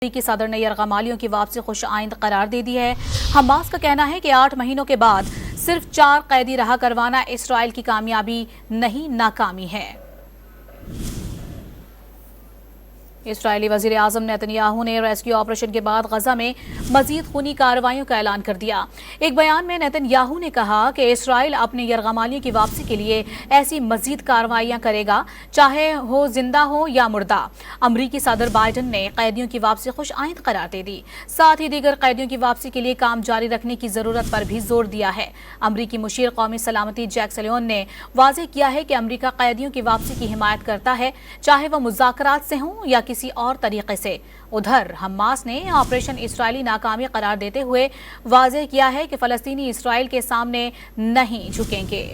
امریکی صدر نے یرغمالیوں کی واپسی خوش آئند قرار دے دی ہے۔ حماس کا کہنا ہے کہ 8 مہینوں کے بعد صرف 4 قیدی رہا کروانا اسرائیل کی کامیابی نہیں، ناکامی ہے۔ اسرائیلی وزیر اعظم نیتن یاہو نے ریسکیو آپریشن کے بعد غزہ میں مزید خونی کارروائیوں کا اعلان کر دیا۔ ایک بیان میں نیتن یاہو نے کہا کہ اسرائیل اپنے یرغمالیوں کی واپسی کے لیے ایسی مزید کارروائیاں کرے گا، چاہے وہ زندہ ہو یا مردہ۔ امریکی صدر بائیڈن نے قیدیوں کی واپسی خوش آئند قرار دے دی، ساتھ ہی دیگر قیدیوں کی واپسی کے لیے کام جاری رکھنے کی ضرورت پر بھی زور دیا ہے۔ امریکی مشیر قومی سلامتی جیک سلیون نے واضح کیا ہے کہ امریکہ قیدیوں کی واپسی کی حمایت کرتا ہے، چاہے وہ مذاکرات سے ہوں یا کسی اور طریقے سے۔ ادھر حماس نے آپریشن اسرائیلی ناکامی قرار دیتے ہوئے واضح کیا ہے کہ فلسطینی اسرائیل کے سامنے نہیں جھکیں گے۔